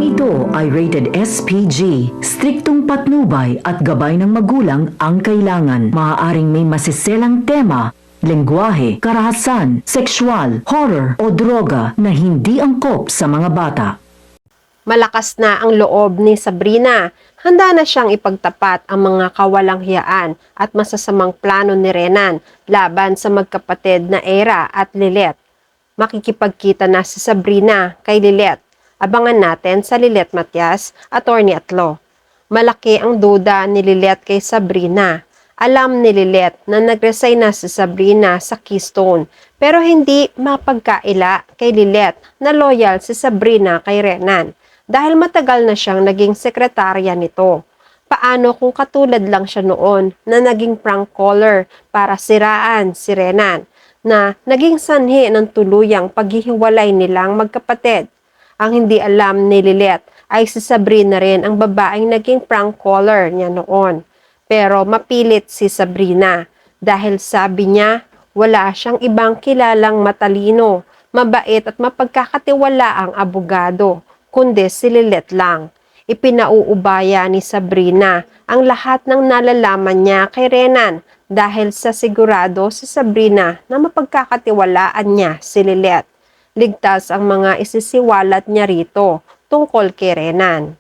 Ito ay rated SPG. Striktong patnubay at gabay ng magulang ang kailangan. Maaaring may masiselang tema, lengguwahe, karahasan, sexual, horror o droga na hindi angkop sa mga bata. Malakas na ang loob ni Sabrina. Handa na siyang ipagtapat ang mga kawalang-hiyaan at masasamang plano ni Renan laban sa magkapatid na Era at Lilet. Makikipagkita na si Sabrina kay Lilet. Abangan natin sa Lilet Matias, Attorney at Law. Malaki ang duda ni Lilet kay Sabrina. Alam ni Lilet na nag-resign na si Sabrina sa Keystone pero hindi mapagkaila kay Lilet na loyal si Sabrina kay Renan dahil matagal na siyang naging sekretarya nito. Paano kung katulad lang siya noon na naging prank caller para siraan si Renan na naging sanhi ng tuluyang paghihiwalay nilang magkapatid? Ang hindi alam ni Lilet ay si Sabrina rin ang babaeng naging prank caller niya noon. Pero mapilit si Sabrina dahil sabi niya wala siyang ibang kilalang matalino, mabait at mapagkakatiwalaang abogado, kundi si Lilet lang. Ipinauubaya ni Sabrina ang lahat ng nalalaman niya kay Renan dahil sa sigurado si Sabrina na mapagkakatiwalaan niya si Lilet. Ligtas ang mga isisiwalat niya rito tungkol kay Renan.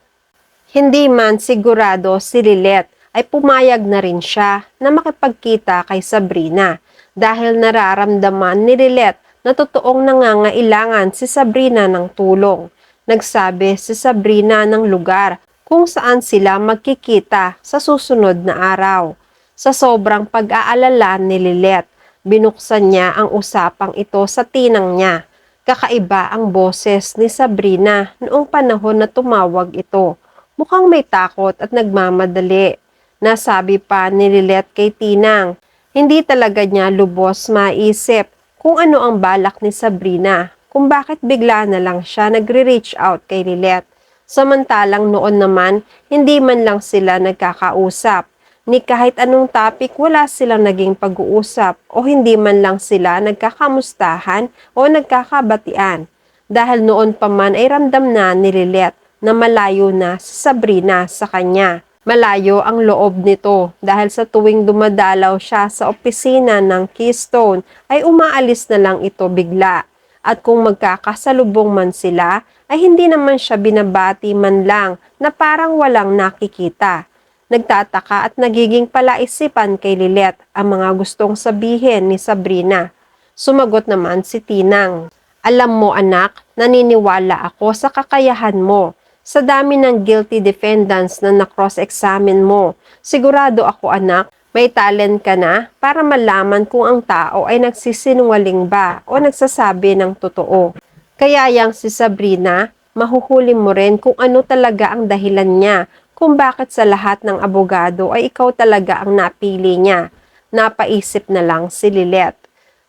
Hindi man sigurado si Lilet ay pumayag na rin siya na makipagkita kay Sabrina dahil nararamdaman ni Lilet na totoong nangangailangan si Sabrina ng tulong. Nagsabi si Sabrina ng lugar kung saan sila magkikita sa susunod na araw. Sa sobrang pag-aalala ni Lilet, binuksan niya ang usapang ito sa tinang niya. Kakaiba ang boses ni Sabrina noong panahon na tumawag ito. Mukhang may takot at nagmamadali. Nasabi pa ni Lilet kay Tinang, hindi talaga niya lubos maisip kung ano ang balak ni Sabrina, kung bakit bigla na lang siya nagre-reach out kay Lilet. Samantalang noon naman, hindi man lang sila nagkakausap. Ni kahit anong topic wala silang naging pag-uusap o hindi man lang sila nagkakamustahan o nagkakabatian. Dahil noon pa man ay ramdam na ni Lilet na malayo na si Sabrina sa kanya. Malayo ang loob nito dahil sa tuwing dumadalaw siya sa opisina ng Keystone ay umaalis na lang ito bigla. At kung magkakasalubong man sila ay hindi naman siya binabati man lang na parang walang nakikita. Nagtataka at nagiging palaisipan kay Lilet ang mga gustong sabihin ni Sabrina. Sumagot naman si Tinang, alam mo anak, naniniwala ako sa kakayahan mo. Sa dami ng guilty defendants na na-cross-examine mo, sigurado ako anak, may talent ka na para malaman kung ang tao ay nagsisinungaling ba o nagsasabi ng totoo. Kaya yang si Sabrina, mahuhuli mo rin kung ano talaga ang dahilan niya kung bakit sa lahat ng abogado ay ikaw talaga ang napili niya. Napaisip na lang si Lilet.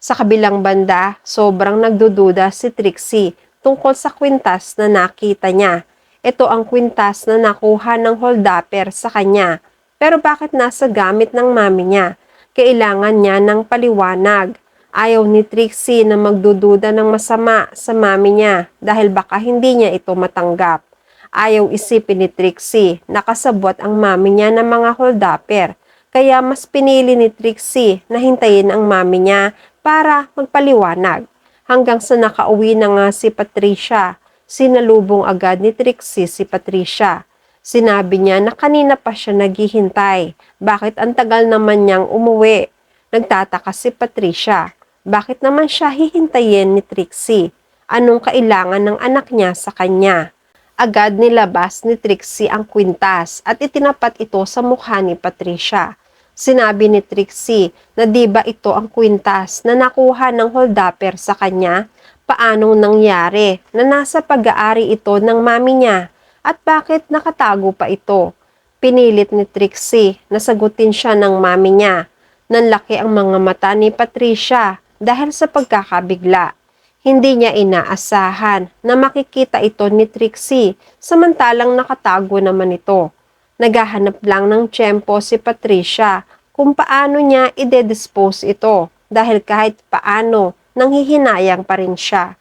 Sa kabilang banda, sobrang nagdududa si Trixie tungkol sa kwintas na nakita niya. Ito ang kwintas na nakuha ng holdupper sa kanya. Pero bakit nasa gamit ng mami niya? Kailangan niya ng paliwanag. Ayaw ni Trixie na magdududa ng masama sa mami niya dahil baka hindi niya ito matanggap. Ayaw isipin ni Trixie na kasabot ang mami niya ng mga holdupper. Kaya mas pinili ni Trixie na hintayin ang mami niya para magpaliwanag. Hanggang sa nakauwi na nga si Patricia, sinalubong agad ni Trixie si Patricia. Sinabi niya na kanina pa siya naghihintay. Bakit ang tagal naman niyang umuwi? Nagtataka si Patricia. Bakit naman siya hihintayin ni Trixie? Anong kailangan ng anak niya sa kanya? Agad nilabas ni Trixie ang kwintas at itinapat ito sa mukha ni Patricia. Sinabi ni Trixie na di ba ito ang kwintas na nakuha ng holdupper sa kanya? Paanong nangyari na nasa pag-aari ito ng mami niya? At bakit nakatago pa ito? Pinilit ni Trixie na sagutin siya ng mami niya. Nanlaki ang mga mata ni Patricia dahil sa pagkakabigla. Hindi niya inaasahan na makikita ito ni Trixie, samantalang nakatago naman ito. Naghahanap lang ng tiyempo si Patricia kung paano niya ide-dispose ito dahil kahit paano nanghihinayang pa rin siya.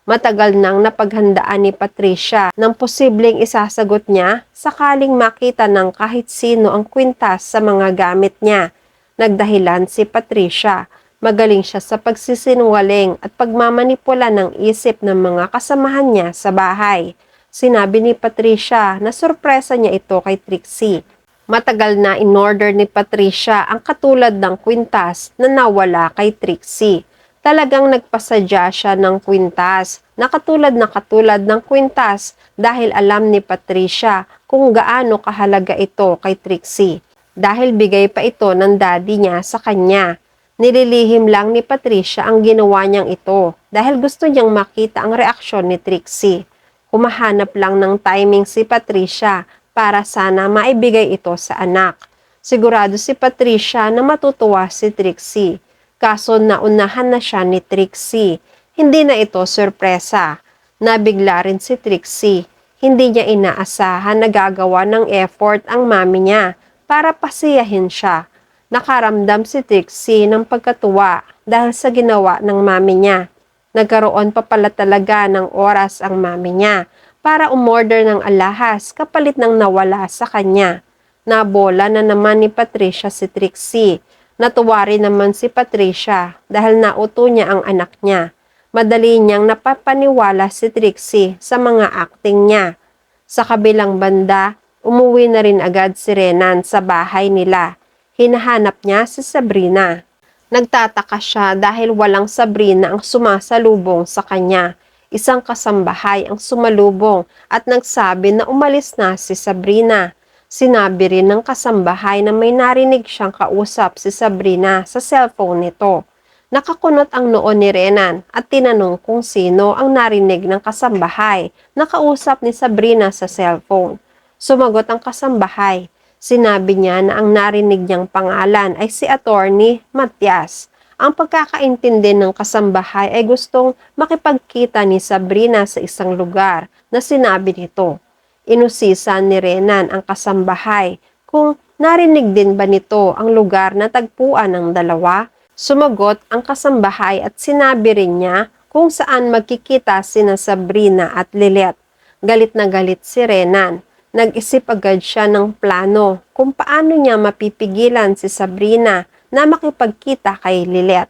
Matagal nang napaghandaan ni Patricia ng posibleng isasagot niya sakaling makita ng kahit sino ang kwintas sa mga gamit niya. Nagdahilan si Patricia. Magaling siya sa pagsisinungaling at pagmamanipula ng isip ng mga kasamahan niya sa bahay. Sinabi ni Patricia na sorpresa niya ito kay Trixie. Matagal na in-order ni Patricia ang katulad ng kwintas na nawala kay Trixie. Talagang nagpasadya siya ng kwintas na katulad ng kwintas dahil alam ni Patricia kung gaano kahalaga ito kay Trixie. Dahil bigay pa ito ng daddy niya sa kanya. Nililihim lang ni Patricia ang ginawa niyang ito dahil gusto niyang makita ang reaksyon ni Trixie. Humahanap lang ng timing si Patricia para sana maibigay ito sa anak. Sigurado si Patricia na matutuwa si Trixie. Kaso naunahan na siya ni Trixie. Hindi na ito sorpresa. Nabigla rin si Trixie. Hindi niya inaasahan na gagawa ng effort ang mami niya para pasiyahin siya. Nakaramdam si Trixie ng pagkatuwa dahil sa ginawa ng mami niya. Nagkaroon pa pala talaga ng oras ang mami niya para umorder ng alahas kapalit ng nawala sa kanya. Nabola na naman ni Patricia si Trixie. Natuwa rin naman si Patricia dahil nauto niya ang anak niya. Madali niyang napapaniwala si Trixie sa mga acting niya. Sa kabilang banda, umuwi na rin agad si Renan sa bahay nila. Hinahanap niya si Sabrina. Nagtataka siya dahil walang Sabrina ang sumasalubong sa kanya. Isang kasambahay ang sumalubong at nagsabi na umalis na si Sabrina. Sinabi rin ng kasambahay na may narinig siyang kausap si Sabrina sa cellphone nito. Nakakunot ang noo ni Renan at tinanong kung sino ang narinig ng kasambahay na kausap ni Sabrina sa cellphone. Sumagot ang kasambahay. Sinabi niya na ang narinig niyang pangalan ay si Attorney Matias. Ang pagkakaintindi ng kasambahay ay gustong makipagkita ni Sabrina sa isang lugar na sinabi nito. Inusisan ni Renan ang kasambahay kung narinig din ba nito ang lugar na tagpuan ng dalawa. Sumagot ang kasambahay at sinabi rin niya kung saan magkikita sina Sabrina at Lilet. Galit na galit si Renan. Nag-isip agad siya ng plano kung paano niya mapipigilan si Sabrina na makipagkita kay Lilet.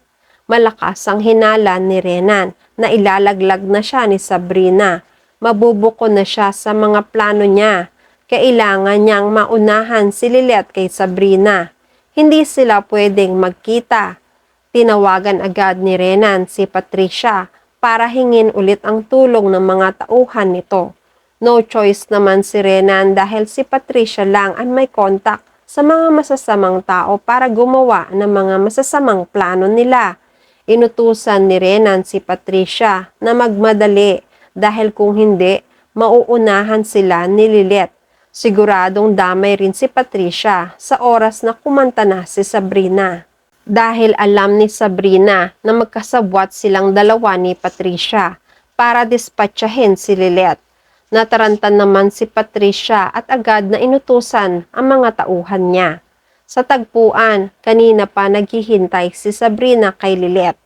Malakas ang hinala ni Renan na ilalaglag na siya ni Sabrina. Mabubuko na siya sa mga plano niya. Kailangan niyang maunahan si Lilet kay Sabrina. Hindi sila pwedeng magkita. Tinawagan agad ni Renan si Patricia para hingin ulit ang tulong ng mga tauhan nito. No choice naman si Renan dahil si Patricia lang ang may contact sa mga masasamang tao para gumawa ng mga masasamang plano nila. Inutusan ni Renan si Patricia na magmadali dahil kung hindi, mauunahan sila ni Lilet. Siguradong damay rin si Patricia sa oras na kumanta na si Sabrina. Dahil alam ni Sabrina na magkasabwat silang dalawa ni Patricia para dispatchahin si Lilet. Nataranta naman si Patricia at agad na inutusan ang mga tauhan niya. Sa tagpuan, kanina pa naghihintay si Sabrina kay Lilet.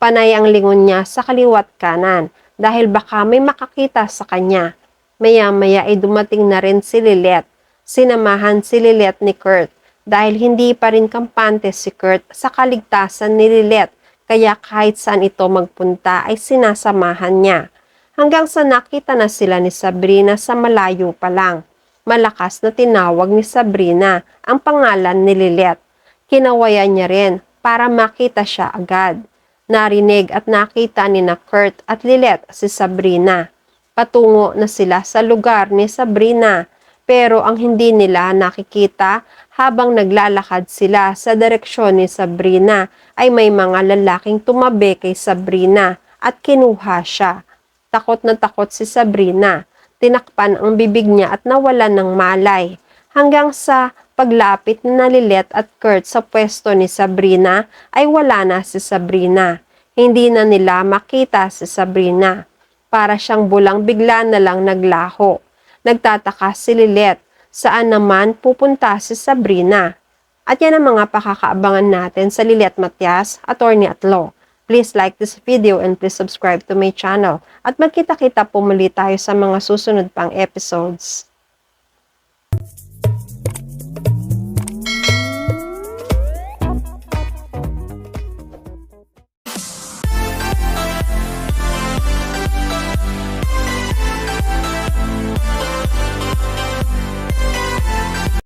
Panay ang lingon niya sa kaliwat kanan dahil baka may makakita sa kanya. Maya-maya ay dumating na rin si Lilet. Sinamahan si Lilet ni Kurt dahil hindi pa rin kampante si Kurt sa kaligtasan ni Lilet kaya kahit saan ito magpunta ay sinasamahan niya. Hanggang sa nakita na sila ni Sabrina sa malayo pa lang. Malakas na tinawag ni Sabrina ang pangalan ni Lilet. Kinawayan niya rin para makita siya agad. Narinig at nakita ni na Kurt at Lilet si Sabrina. Patungo na sila sa lugar ni Sabrina pero ang hindi nila nakikita habang naglalakad sila sa direksyon ni Sabrina ay may mga lalaking tumabi kay Sabrina at kinuha siya. Takot na takot si Sabrina. Tinakpan ang bibig niya at nawalan ng malay. Hanggang sa paglapit ni Lilet at Kurt sa pwesto ni Sabrina ay wala na si Sabrina. Hindi na nila makita si Sabrina. Para siyang bulang bigla na lang naglaho. Nagtataka si Lilet. Saan naman pupunta si Sabrina? At yan ang mga pakakaabangan natin sa Lilet Matias, Attorney at Law. Please like this video and please subscribe to my channel. At magkita-kita po muli tayo sa mga susunod pang episodes.